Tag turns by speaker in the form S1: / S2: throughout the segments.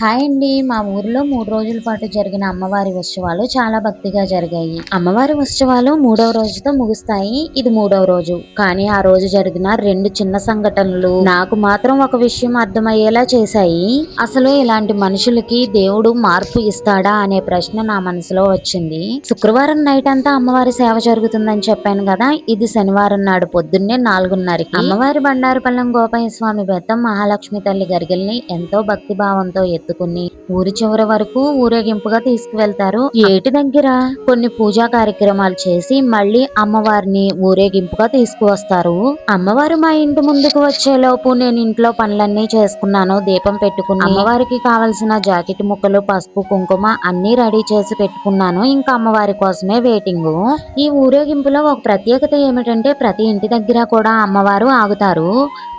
S1: Hi అండి. మా ఊర్లో 3 రోజుల పాటు జరిగిన అమ్మవారి ఉత్సవాలు చాలా భక్తిగా జరిగాయి. అమ్మవారి ఉత్సవాలు 3వ రోజుతో ముగుస్తాయి. ఇది 3వ రోజు. కానీ ఆ రోజు జరిగిన 2 చిన్న సంఘటనలు నాకు మాత్రం ఒక విషయం అర్థమయ్యేలా చేశాయి. అసలు ఇలాంటి మనుషులకి దేవుడు మార్పు ఇస్తాడా అనే ప్రశ్న నా మనసులో వచ్చింది. శుక్రవారం నైట్ అంతా అమ్మవారి సేవ జరుగుతుందని చెప్పాను కదా. ఇది శనివారం నాడు పొద్దున్నే 4:30కి అమ్మవారి బండారుపల్లం గోపయ్య స్వామి బెత్తం మహాలక్ష్మి తల్లి గరిగెల్ని ఎంతో భక్తి భావంతో ఎత్తుకుని ఊరి చివరి వరకు ఊరేగింపుగా తీసుకువెళ్తారు. ఏటి దగ్గర కొన్ని పూజా కార్యక్రమాలు చేసి మళ్ళీ అమ్మవారిని ఊరేగింపుగా తీసుకువస్తారు. అమ్మవారు మా ఇంటి ముందుకు వచ్చేలోపు నేను ఇంట్లో పనులన్నీ చేసుకున్నాను. దీపం పెట్టుకుని అమ్మవారికి కావలసిన జాకెట్ ముక్కలు, పసుపు, కుంకుమ అన్ని రెడీ చేసి పెట్టుకున్నాను. ఇంకా అమ్మవారి కోసమే వెయిటింగ్. ఈ ఊరేగింపులో ఒక ప్రత్యేకత ఏమిటంటే ప్రతి ఇంటి దగ్గర కూడా అమ్మవారు ఆగుతారు.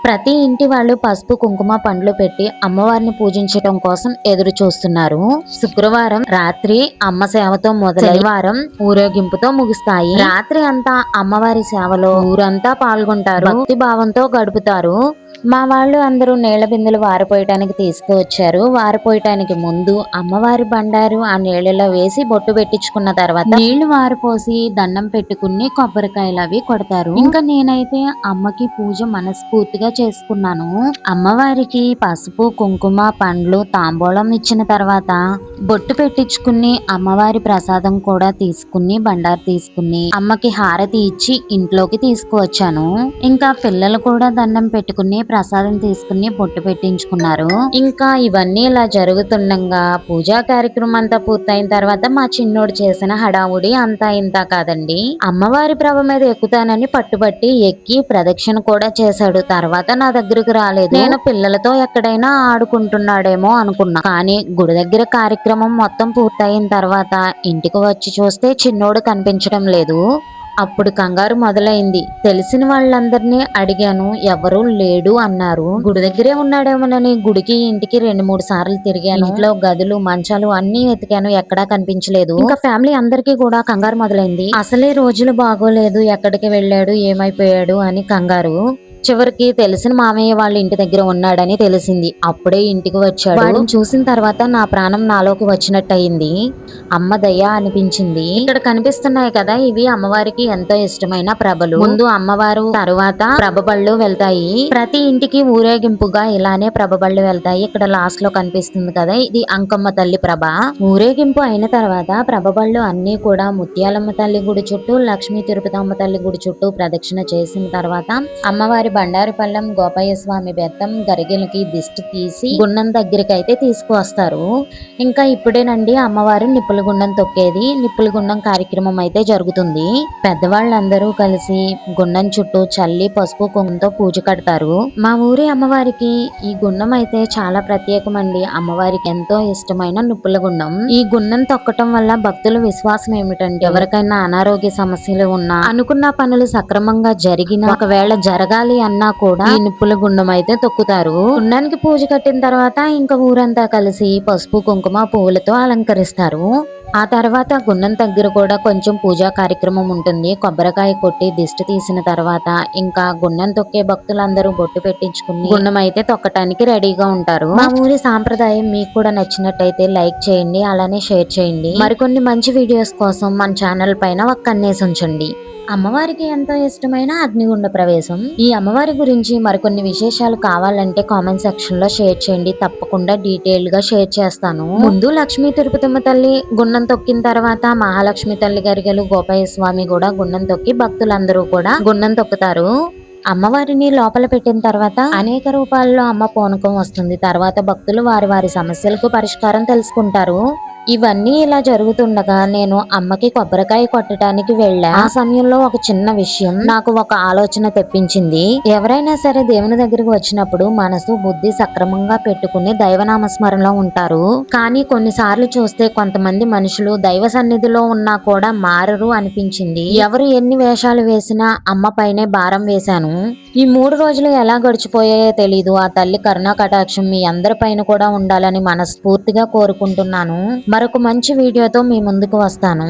S1: ప్రతి ఇంటి వాళ్ళు పసుపు, కుంకుమ, పండ్లు పెట్టి అమ్మవారిని పూజించటం కోసం ఎదురు చూస్తున్నారు. శుక్రవారం రాత్రి అమ్మ సేవతో మొదలై శనివారం ఊరేగింపుతో ముగుస్తాయి. రాత్రి అంతా అమ్మవారి సేవలో ఊరంతా పాల్గొంటారు. భక్తి భావంతో గడుపుతారు. మా వాళ్ళు అందరూ నీళ్ల బిందెలు వారిపోయటానికి తీసుకువచ్చారు. వారిపోయటానికి ముందు అమ్మవారి బండారు ఆ నీళ్లలో వేసి బొట్టు పెట్టించుకున్న తర్వాత నీళ్లు వారిపోసి దండం పెట్టుకుని కొబ్బరికాయలు అవి కొడతారు. ఇంకా నేనైతే అమ్మకి పూజ మనస్ఫూర్తిగా చేసుకున్నాను. అమ్మవారికి పసుపు, కుంకుమ, పండ్లు, తాంబూలం ఇచ్చిన తర్వాత బొట్టు పెట్టించుకుని అమ్మవారి ప్రసాదం కూడా తీసుకుని బండారు తీసుకుని అమ్మకి హారతి ఇచ్చి ఇంట్లోకి తీసుకువచ్చాను. ఇంకా పిల్లలు కూడా దండం పెట్టుకుని ప్రసాదం తీసుకుని బొట్టు పెట్టించుకున్నారు. ఇంకా ఇవన్నీ ఇలా జరుగుతుండగా పూజా కార్యక్రమం అంతా పూర్తయిన తర్వాత మా చిన్నోడు చేసిన హడావుడి అంతా ఇంత కాదండి. అమ్మవారి ప్రభ మీద ఎక్కుతానని పట్టుబట్టి ఎక్కి ప్రదక్షిణ కూడా చేశాడు. తర్వాత నా దగ్గరకు రాలేదు. నేను పిల్లలతో ఎక్కడైనా ఆడుకుంటున్నాడేమో అనుకున్నా. కానీ గుడి దగ్గర కార్యక్రమం మొత్తం పూర్తయిన తర్వాత ఇంటికి వచ్చి చూస్తే చిన్నోడు కనిపించడం లేదు. అప్పుడు కంగారు మొదలైంది. తెలిసిన వాళ్ళందరినీ అడిగాను, ఎవరూ లేడు అన్నారు. గుడి దగ్గరే ఉన్నాడేమోనని గుడికి ఇంటికి 2-3 సార్లు తిరిగాను. ఇంట్లో గదులు, మంచాలు అన్ని వెతికాను, ఎక్కడా కనిపించలేదు. ఇంకా ఫ్యామిలీ అందరికీ కూడా కంగారు మొదలైంది. అసలే రోజులు బాగోలేదు, ఎక్కడికి వెళ్ళాడు, ఏమైపోయాడు అని కంగారు. చివరికి తెలిసిన మామయ్య వాళ్ళ ఇంటి దగ్గర ఉన్నాడని తెలిసింది. అప్పుడే ఇంటికి వచ్చాడు. వాడిని చూసిన తర్వాత నా ప్రాణం నాలోకి వచ్చినట్టు అయింది. అమ్మ దయ అనిపించింది. ఇక్కడ కనిపిస్తున్నాయి కదా, ఇవి అమ్మవారికి ఎంతో ఇష్టమైన ప్రభలు. ముందు అమ్మవారు, తరువాత ప్రభబళ్ళు వెళ్తాయి. ప్రతి ఇంటికి ఊరేగింపుగా ఇలానే ప్రభబళ్ళు వెళ్తాయి. ఇక్కడ లాస్ట్ లో కనిపిస్తుంది కదా, ఇది అంకమ్మ తల్లి ప్రభ. ఊరేగింపు అయిన తర్వాత ప్రభబళ్ళు అన్ని కూడా ముత్యాలమ్మ తల్లి గుడి చుట్టూ, లక్ష్మీ తిరుపతమ్మ తల్లి గుడి చుట్టూ ప్రదక్షిణ చేసిన తర్వాత అమ్మవారి బండారుపల్లం గోపయ్య స్వామి బెత్తం గరిగెలకి దిష్టి తీసి గుండం దగ్గరికి అయితే తీసుకువస్తారు. ఇంకా ఇప్పుడేనండి అమ్మవారు నిప్పుల గుండం తొక్కేది. నిప్పుల గుండం కార్యక్రమం అయితే జరుగుతుంది. పెద్దవాళ్ళందరూ కలిసి గుండం చుట్టూ చల్లి పసుపు కుంకుమతో పూజ కడతారు. మా ఊరి అమ్మవారికి ఈ గుండం అయితే చాలా ప్రత్యేకమండి. అమ్మవారికి ఎంతో ఇష్టమైన నిప్పుల గుండం. ఈ గుండం తొక్కటం వల్ల భక్తుల విశ్వాసం ఏమిటంటే ఎవరికైనా అనారోగ్య సమస్యలు ఉన్నా, అనుకున్న పనులు సక్రమంగా జరిగినా, ఒకవేళ జరగాలి అన్నా కూడా ఈ నిప్పుల గుండం అయితే తొక్కుతారు. గుండానికి పూజ కట్టిన తర్వాత ఇంకా ఊరంతా కలిసి పసుపు, కుంకుమ, పువ్వులతో అలంకరిస్తారు. ఆ తర్వాత గుండం దగ్గర కూడా కొంచెం పూజా కార్యక్రమం ఉంటుంది. కొబ్బరికాయ కొట్టి దిష్టి తీసిన తర్వాత ఇంకా గుండం తొక్కే భక్తులందరూ బొట్టు పెట్టించుకుని గుండం అయితే తొక్కటానికి రెడీగా ఉంటారు. మా ఊరి సాంప్రదాయం మీకు కూడా నచ్చినట్టయితే లైక్ చేయండి, అలానే షేర్ చేయండి. మరికొన్ని మంచి వీడియోస్ కోసం మన ఛానల్ పైన ఒక కన్నేసి ఉంచండి. అమ్మవారికి ఎంతో ఇష్టమైన అగ్నిగుండ ప్రవేశం. ఈ అమ్మవారి గురించి మరికొన్ని విశేషాలు కావాలంటే కామెంట్ సెక్షన్ లో షేర్ చేయండి. తప్పకుండా డీటెయిల్ గా షేర్ చేస్తాను. ముందు లక్ష్మీ తిరుపతమ్మ తల్లి గుండం తొక్కిన తర్వాత మహాలక్ష్మి తల్లి గరిగెలు గోపయ్య స్వామి కూడా గుండం తొక్కి భక్తులందరూ కూడా గుండం తొక్కుతారు. అమ్మవారిని లోపల పెట్టిన తర్వాత అనేక రూపాల్లో అమ్మ పూనకం వస్తుంది. తర్వాత భక్తులు వారి వారి సమస్యలకు పరిష్కారం తెలుసుకుంటారు. ఇవన్నీ ఇలా జరుగుతుండగా నేను అమ్మకి కొబ్బరికాయ కొట్టడానికి వెళ్ళా. ఆ సమయంలో ఒక చిన్న విషయం నాకు ఒక ఆలోచన తెప్పించింది. ఎవరైనా సరే దేవుని దగ్గరికి వచ్చినప్పుడు మనసు, బుద్ధి సక్రమంగా పెట్టుకుని దైవనామస్మరణలో ఉంటారు. కానీ కొన్నిసార్లు చూస్తే కొంతమంది మనుషులు దైవ సన్నిధిలో ఉన్నా కూడా మారరు అనిపించింది. ఎవరు ఎన్ని వేషాలు వేసినా అమ్మ పైనే భారం వేశాను. ఈ 3 రోజులు ఎలా గడిచిపోయాయో తెలీదు. ఆ తల్లి కరుణా కటాక్షం మీ అందరి పైన కూడా ఉండాలని మనస్ఫూర్తిగా కోరుకుంటున్నాను. మరొక మంచి వీడియోతో మీ ముందుకు వస్తాను.